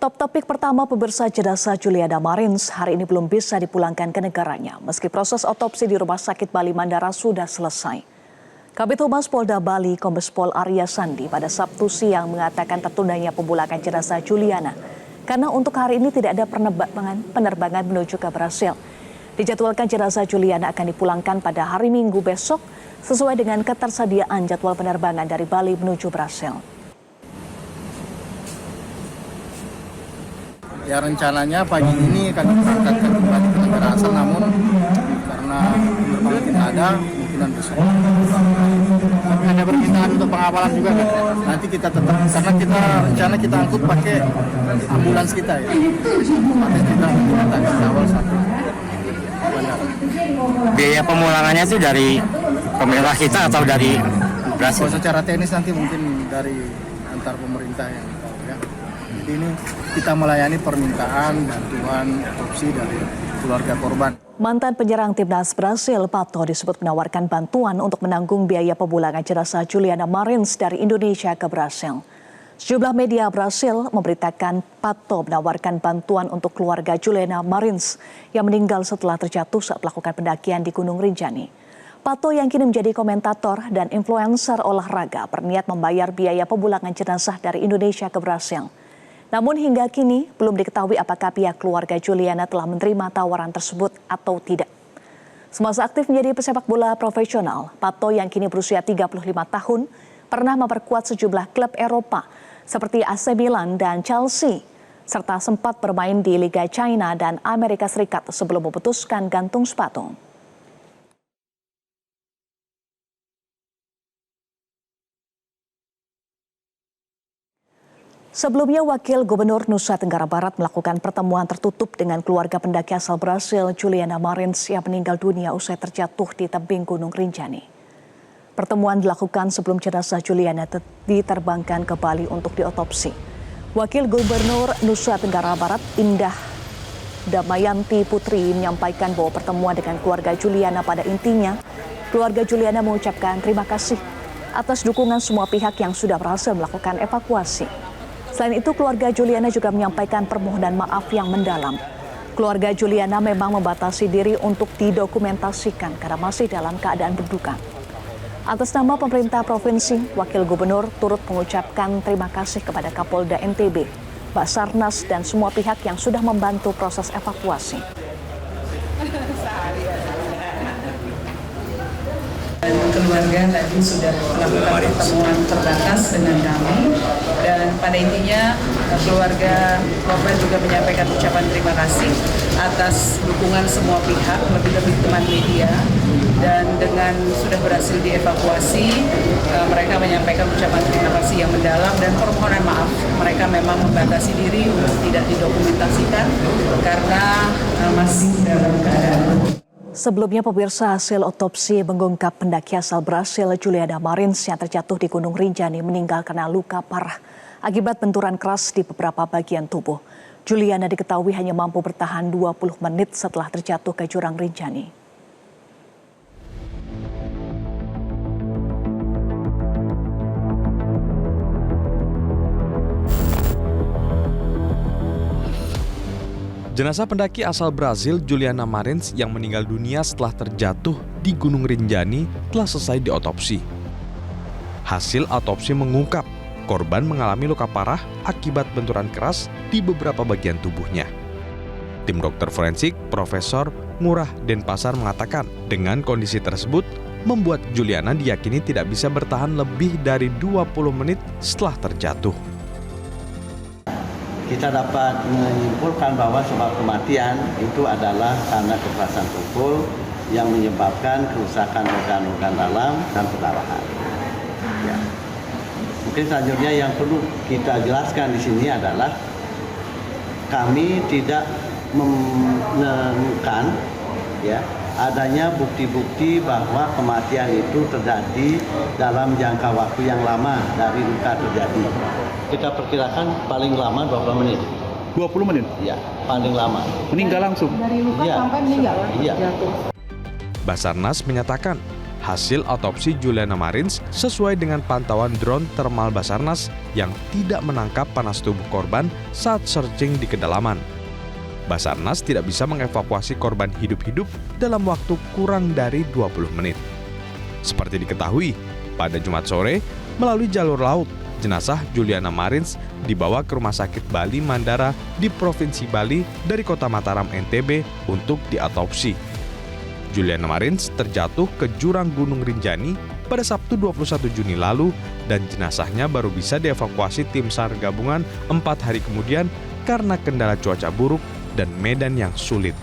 Top topik pertama, pemirsa, jenazah Juliana Marins hari ini belum bisa dipulangkan ke negaranya meski proses otopsi di Rumah Sakit Bali Mandara sudah selesai. Kabid Humas Polda Bali, Kombes Pol Arya Sandi pada Sabtu siang mengatakan tertundanya pemulangan jenazah Juliana karena untuk hari ini tidak ada penerbangan menuju ke Brasil. Dijadwalkan jenazah Juliana akan dipulangkan pada hari Minggu besok sesuai dengan ketersediaan jadwal penerbangan dari Bali menuju Brasil. Ya rencananya pagi ini akan diberangkatkan kembali ke negara asal, namun karena penerbangan tidak ada, kemungkinan besok. Tapi ada permintaan untuk pengawalan juga kan? Nanti kita tetap, karena kita rencana kita angkut pakai ambulans kita ya. Nanti kita kawal sampai bandara. Biaya pemulangannya itu dari pemerintah kita atau dari Brasil? Kalau secara teknis nanti mungkin dari antar pemerintah yang tahu ya. Jadi ini kita melayani permintaan bantuan otopsi dari keluarga korban. Mantan penyerang timnas Brasil, Pato, disebut menawarkan bantuan untuk menanggung biaya pemulangan jenazah Juliana Marins dari Indonesia ke Brasil. Sejumlah media Brasil memberitakan Pato menawarkan bantuan untuk keluarga Juliana Marins yang meninggal setelah terjatuh saat melakukan pendakian di Gunung Rinjani. Pato yang kini menjadi komentator dan influencer olahraga berniat membayar biaya pemulangan jenazah dari Indonesia ke Brasil. Namun hingga kini belum diketahui apakah pihak keluarga Juliana telah menerima tawaran tersebut atau tidak. Semasa aktif menjadi pesepak bola profesional, Pato yang kini berusia 35 tahun pernah memperkuat sejumlah klub Eropa seperti AC Milan dan Chelsea, serta sempat bermain di Liga China dan Amerika Serikat sebelum memutuskan gantung sepatu. Sebelumnya, Wakil Gubernur Nusa Tenggara Barat melakukan pertemuan tertutup dengan keluarga pendaki asal Brasil Juliana Marins yang meninggal dunia usai terjatuh di tebing Gunung Rinjani. Pertemuan dilakukan sebelum jenazah Juliana diterbangkan ke Bali untuk diotopsi. Wakil Gubernur Nusa Tenggara Barat Indah Damayanti Putri menyampaikan bahwa pertemuan dengan keluarga Juliana pada intinya, keluarga Juliana mengucapkan terima kasih atas dukungan semua pihak yang sudah berhasil melakukan evakuasi. Selain itu, keluarga Juliana juga menyampaikan permohonan maaf yang mendalam. Keluarga Juliana memang membatasi diri untuk didokumentasikan karena masih dalam keadaan berduka. Atas nama pemerintah provinsi, Wakil Gubernur turut mengucapkan terima kasih kepada Kapolda NTB, Basarnas, dan semua pihak yang sudah membantu proses evakuasi. Keluarga tadi sudah melakukan pertemuan terbatas dengan kami, dan pada intinya keluarga korban juga menyampaikan ucapan terima kasih atas dukungan semua pihak, lebih-lebih teman media, dan dengan sudah berhasil dievakuasi, mereka menyampaikan ucapan terima kasih yang mendalam dan permohonan maaf. Mereka memang membatasi diri untuk tidak didokumentasikan karena masih dalam keadaan. Sebelumnya, pemirsa, hasil otopsi mengungkap pendaki asal Brasil Juliana Marins yang terjatuh di Gunung Rinjani meninggal karena luka parah akibat benturan keras di beberapa bagian tubuh. Juliana diketahui hanya mampu bertahan 20 menit setelah terjatuh ke jurang Rinjani. Jenazah pendaki asal Brasil Juliana Marins yang meninggal dunia setelah terjatuh di Gunung Rinjani telah selesai diotopsi. Hasil otopsi mengungkap korban mengalami luka parah akibat benturan keras di beberapa bagian tubuhnya. Tim dokter forensik Profesor Ngurah Denpasar mengatakan dengan kondisi tersebut membuat Juliana diyakini tidak bisa bertahan lebih dari 20 menit setelah terjatuh. Kita dapat menyimpulkan bahwa sebab kematian itu adalah karena kekerasan pukul yang menyebabkan kerusakan organ-organ dalam dan perdarahan. Ya. Mungkin selanjutnya yang perlu kita jelaskan di sini adalah kami tidak menemukan ya adanya bukti-bukti bahwa kematian itu terjadi dalam jangka waktu yang lama dari luka terjadi. Kita perkirakan paling lama 20 menit. 20 menit? Ya, paling lama. Meninggal langsung? Dari luka sampai meninggal? Iya. Basarnas menyatakan Hasil otopsi Juliana Marins sesuai dengan pantauan drone thermal Basarnas yang tidak menangkap panas tubuh korban saat searching di kedalaman. Basarnas tidak bisa mengevakuasi korban hidup-hidup dalam waktu kurang dari 20 menit. Seperti diketahui, pada Jumat sore, melalui jalur laut, jenazah Juliana Marins dibawa ke Rumah Sakit Bali Mandara di Provinsi Bali dari Kota Mataram, NTB untuk diotopsi. Juliana Marins terjatuh ke jurang Gunung Rinjani pada Sabtu 21 Juni lalu dan jenazahnya baru bisa dievakuasi tim SAR gabungan 4 hari kemudian karena kendala cuaca buruk dan medan yang sulit.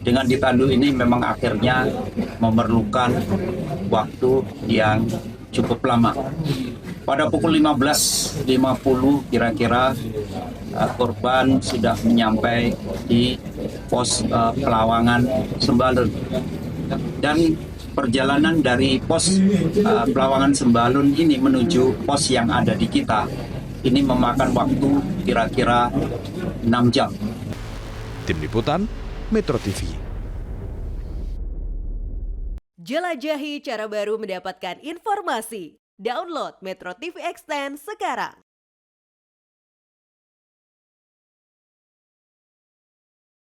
Dengan ditandu ini memang akhirnya memerlukan waktu yang cukup lama. Pada pukul 15.50 kira-kira korban sudah menyampai di pos Pelawangan Sembalun. Dan perjalanan dari pos Pelawangan Sembalun ini menuju pos yang ada di kita ini memakan waktu kira-kira 6 jam. Tim Liputan, Metro TV. Jelajahi cara baru mendapatkan informasi. Download Metro TV Extend sekarang.